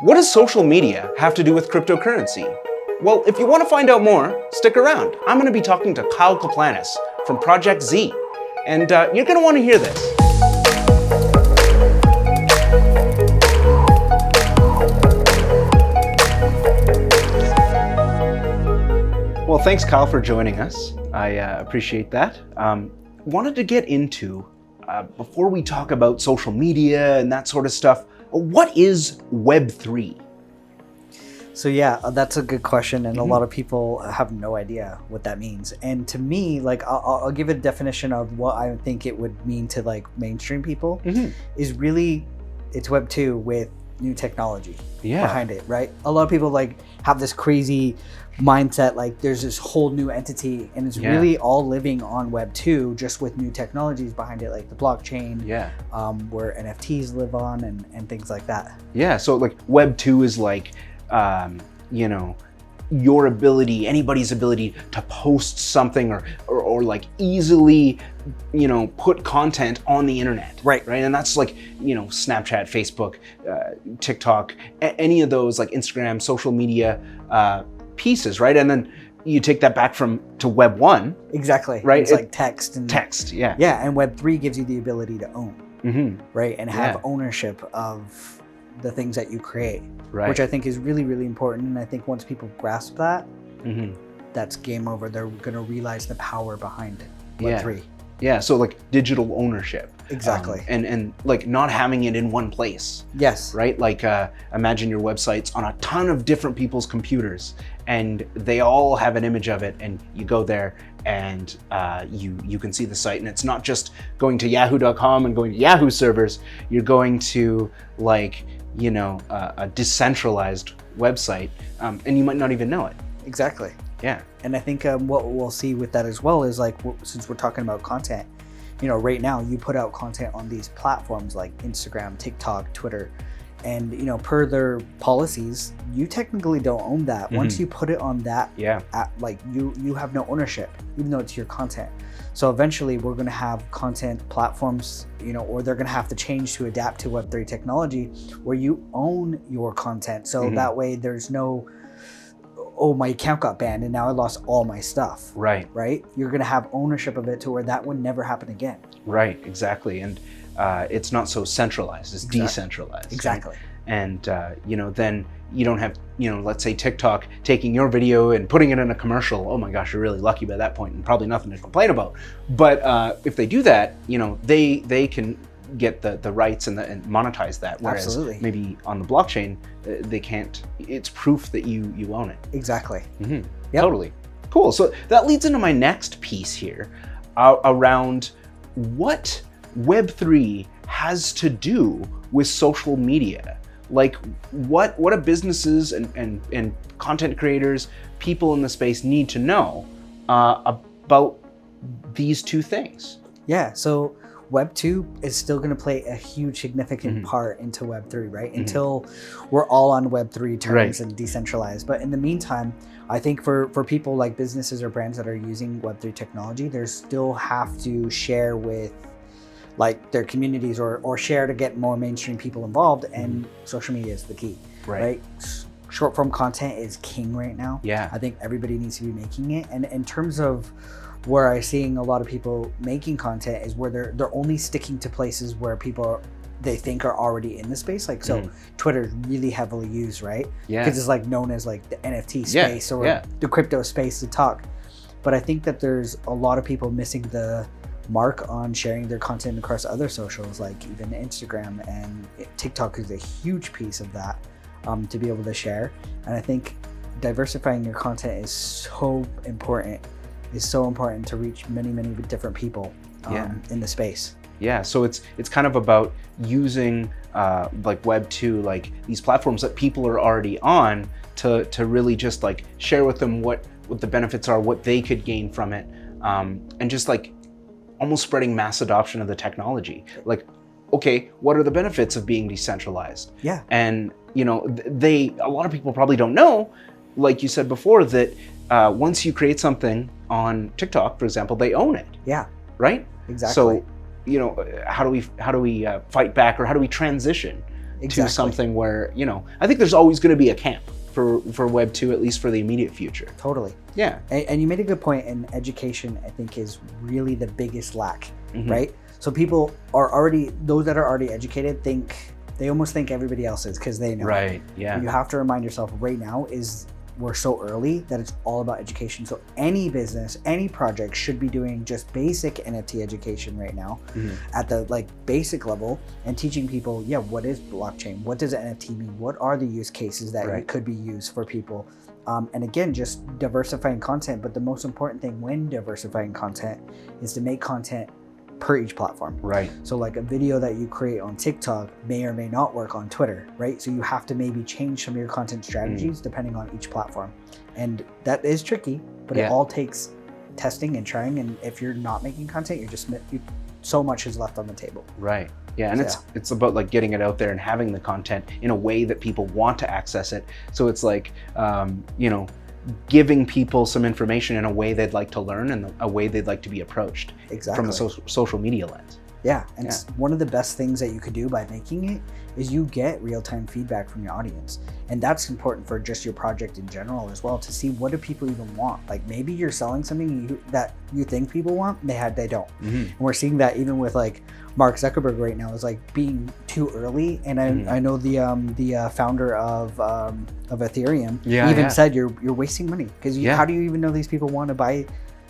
What does social media have to do with cryptocurrency? Well, if you want to find out more, stick around. I'm going to be talking to Kyle Kaplanis from Project Z, and you're going to want to hear this. Well, thanks, Kyle, for joining us. I appreciate that. Wanted to get into, before we talk about social media and that sort of stuff, what is Web3? So yeah, that's a good question, and a lot of people have no idea what that means. And to me, like I'll give a definition of what I think it would mean to like mainstream people. Is really, it's Web2 with new technology behind it, right? A lot of people like have this crazy mindset, like there's this whole new entity, and it's really all living on Web2, just with new technologies behind it, like the blockchain, where NFTs live on and things like that. Yeah, so like Web2 is like, you know, your ability, anybody's ability to post something or like easily, you know, put content on the internet. Right. And that's like, you know, Snapchat, Facebook, TikTok, any of those like Instagram, social media pieces, right? And then you take that back to Web 1. Exactly. Right. It's like text. And yeah. And Web 3 gives you the ability to own, right? And have ownership of the things that you create, which I think is really, really important. And I think once people grasp that, that's game over. They're going to realize the power behind Web3. Yeah, so like digital ownership. Exactly. And like not having it in one place. Yes. Right? Like imagine your website's on a ton of different people's computers and they all have an image of it, and you go there and you can see the site, and it's not just going to yahoo.com and going to Yahoo servers. You're going to like, you know, a decentralized website, and you might not even know it. Exactly. Yeah. And I think what we'll see with that as well is like, since we're talking about content, you know, right now you put out content on these platforms like Instagram, TikTok, Twitter, and, you know, per their policies, you technically don't own that. Once you put it on that, like you have no ownership, even though it's your content. So eventually we're going to have content platforms, you know, or they're going to have to change to adapt to Web3 technology where you own your content. So that way there's no, oh, my account got banned and now I lost all my stuff. Right. You're going to have ownership of it to where that would never happen again. Right, exactly. And it's not so centralized, it's decentralized. Exactly. Right? And, you know, then you don't have, you know, let's say TikTok taking your video and putting it in a commercial. Oh my gosh, you're really lucky by that point and probably nothing to complain about. But if they do that, you know, they can get the rights and monetize that. Whereas maybe on the blockchain, they can't. It's proof that you own it. Exactly. Totally. Cool. So that leads into my next piece here around what Web3 has to do with social media. Like what do businesses and content creators, people in the space need to know about these two things? Yeah. So Web2 is still going to play a huge significant part into Web3, right? Until we're all on Web3 terms and decentralized. But in the meantime, I think for people like businesses or brands that are using Web3 technology, they still have to share with like their communities or share to get more mainstream people involved, and social media is the key, right? Short form content is king right now. Yeah. I think everybody needs to be making it. And in terms of where I'm seeing a lot of people making content is where they're only sticking to places where people they think are already in the space. Like, so Twitter is really heavily used, right? Yeah. Because it's like known as like the NFT space or the crypto space to talk. But I think that there's a lot of people missing the mark on sharing their content across other socials, like even Instagram, and TikTok is a huge piece of that to be able to share. And I think diversifying your content is so important. Is so important to reach many different people in the space. Yeah, so it's kind of about using like Web2, like these platforms that people are already on to really just like share with them what the benefits are, what they could gain from it, and just like almost spreading mass adoption of the technology. Like, okay, what are the benefits of being decentralized? Yeah. And you know, a lot of people probably don't know, like you said before, that once you create something on TikTok, for example, they own it. Yeah. Right? Exactly. So, you know, how do we fight back, or how do we transition Exactly. something where, I think there's always going to be a camp for Web 2, at least for the immediate future. Totally. Yeah. And you made a good point, and education, I think, is really the biggest lack, right? So people are those that are already educated they almost think everybody else is because they know. Right, yeah. You have to remind yourself right now we're so early that it's all about education. So any business, any project should be doing just basic NFT education right now at the basic level and teaching people, what is blockchain? What does NFT mean? What are the use cases that it could be used for people? And again, just diversifying content. But the most important thing when diversifying content is to make content per each platform. Right. So like a video that you create on TikTok may or may not work on Twitter, right? So you have to maybe change some of your content strategies depending on each platform. And that is tricky, but it all takes testing and trying. And if you're not making content, so much is left on the table. Right. Yeah, and it's about like getting it out there and having the content in a way that people want to access it. So it's like, giving people some information in a way they'd like to learn and a way they'd like to be approached from a social media lens. Yeah, and one of the best things that you could do by making it is you get real-time feedback from your audience. And that's important for just your project in general as well, to see what do people even want. Like maybe you're selling something that you think people want, they don't. And we're seeing that even with like Mark Zuckerberg right now is like being too early. And I know the founder of Ethereum even said you're wasting money because how do you even know these people want to buy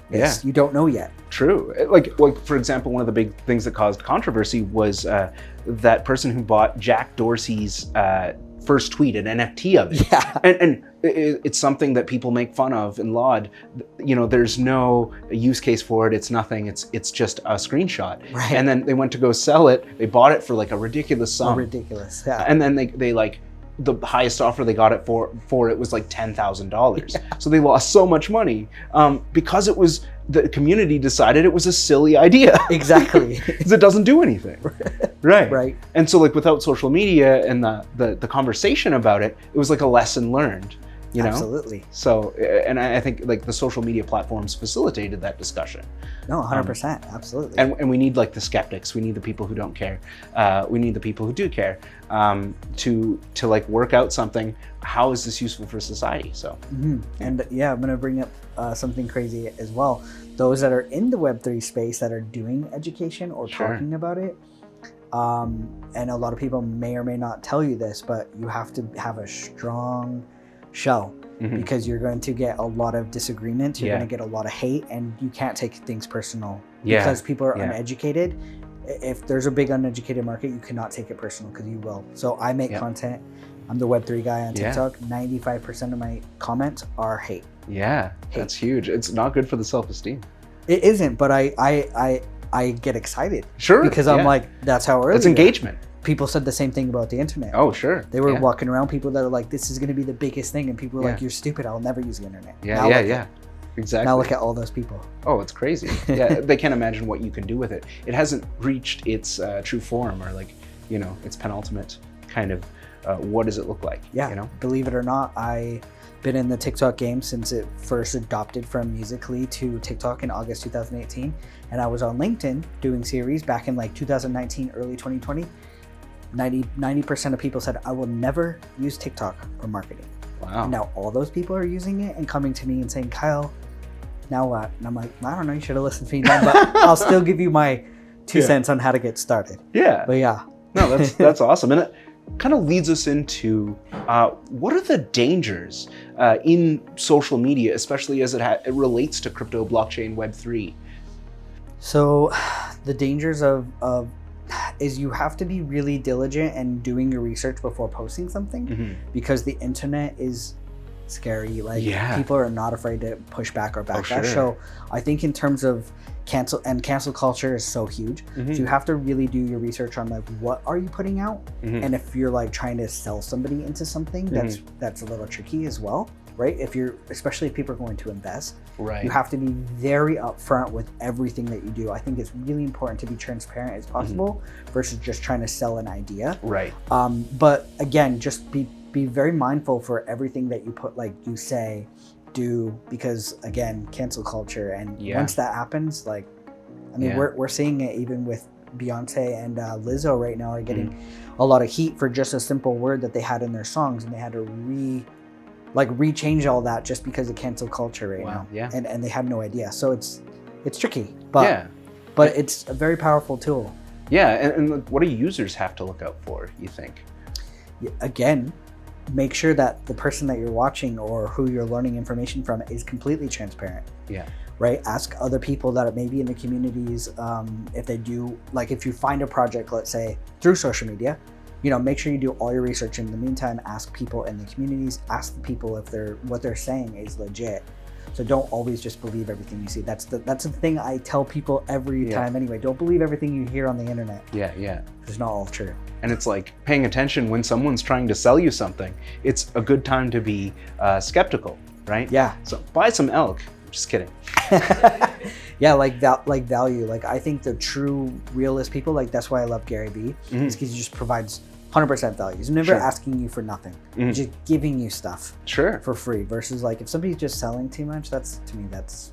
this? You don't know yet. True. Like for example, one of the big things that caused controversy was that person who bought Jack Dorsey's first tweet, an NFT of it. Yeah. And it's something that people make fun of and laud. There's no use case for it. It's nothing. It's just a screenshot. Right. And then they went to go sell it. They bought it for like a ridiculous sum. Ridiculous. Yeah. And then they like, the highest offer they got it for it was like $10,000. So they lost so much money because the community decided it was a silly idea. Exactly. Because it doesn't do anything. Right. Right. And so like without social media and the conversation about it, it was like a lesson learned. Absolutely. So, and I think like the social media platforms facilitated that discussion. No, 100%. Absolutely. And we need like the skeptics. We need the people who don't care. We need the people who do care to like work out something. How is this useful for society? So. And I'm going to bring up something crazy as well. Those that are in the Web3 space that are doing education or talking about it. And a lot of people may or may not tell you this, but you have to have a strong shell because you're going to get a lot of disagreement. You're going to get a lot of hate, and you can't take things personal because people are uneducated. If there's a big uneducated market, you cannot take it personal because you will. So I make content. I'm the Web3 guy on TikTok. 95% of my comments are hate. Yeah, that's huge. It's not good for the self-esteem. It isn't, but I get excited. Sure. Because I'm like, that's how early. It's engagement. People said the same thing about the internet. Oh, sure. They were walking around, people that are like, this is going to be the biggest thing. And people were like, you're stupid. I'll never use the internet. Exactly. Now look at all those people. Oh, it's crazy. Yeah, they can't imagine what you can do with it. It hasn't reached its true form or like, its penultimate kind of what does it look like? Yeah, believe it or not, I've been in the TikTok game since it first adopted from Musical.ly to TikTok in August 2018. And I was on LinkedIn doing series back in like 2019, early 2020. 90% of people said, I will never use TikTok for marketing. Wow. And now all those people are using it and coming to me and saying, Kyle, now what? And I'm like, I don't know, you should have listened to me then, but I'll still give you my 2 cents on how to get started. Yeah. But yeah. No, that's awesome. And it kind of leads us into what are the dangers in social media, especially as it relates to crypto, blockchain, Web3? So the dangers of is you have to be really diligent and doing your research before posting something because the internet is scary. Like people are not afraid to push back or backlash. So I think in terms of cancel culture is so huge. So you have to really do your research on like what are you putting out, and if you're like trying to sell somebody into something, that's a little tricky as well. Right? Especially if people are going to invest, you have to be very upfront with everything that you do. I think it's really important to be transparent as possible versus just trying to sell an idea. Right. But again, just be very mindful for everything that you put, like you say, do, because again, cancel culture. And once that happens, like, I mean, we're seeing it even with Beyonce and Lizzo right now are getting a lot of heat for just a simple word that they had in their songs, and they had to rechange all that just because of cancel culture right now. Yeah. And they had no idea. So it's tricky, but it's a very powerful tool. Yeah, and what do users have to look out for, you think? Again, make sure that the person that you're watching or who you're learning information from is completely transparent. Yeah. Right? Ask other people that are maybe in the communities, if they do, like if you find a project, let's say through social media, make sure you do all your research. In the meantime, ask people in the communities, ask the people if what they're saying is legit. So don't always just believe everything you see. That's the thing I tell people every time anyway. Don't believe everything you hear on the internet. Yeah. It's not all true. And it's like paying attention when someone's trying to sell you something. It's a good time to be skeptical, right? Yeah. So buy some elk. Just kidding. Yeah, like value. Like I think the true realist people, like that's why I love Gary Vee. Is because he just provides 100% value. He's never asking you for nothing. He's just giving you stuff for free. Versus like if somebody's just selling too much, that's sus.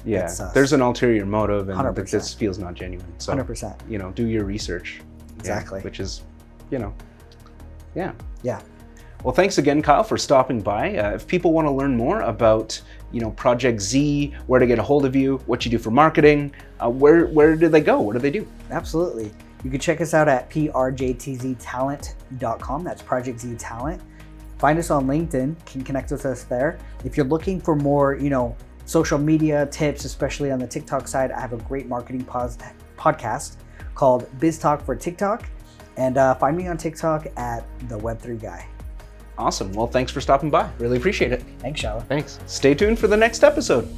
There's an ulterior motive, and 100%. this feels not genuine. So 100%. Do your research. Exactly. Which is, yeah. Well, thanks again, Kyle, for stopping by. If people want to learn more about, Project Z, where to get a hold of you, what you do for marketing, where do they go? What do they do? Absolutely. You can check us out at projectztalent.com. That's Project Z Talent. Find us on LinkedIn. Can connect with us there. If you're looking for more, social media tips, especially on the TikTok side, I have a great marketing podcast called Biz Talk for TikTok. And find me on TikTok at the Web3 Guy. Awesome. Well, thanks for stopping by. Really appreciate it. Thanks, Shylo. Thanks. Stay tuned for the next episode.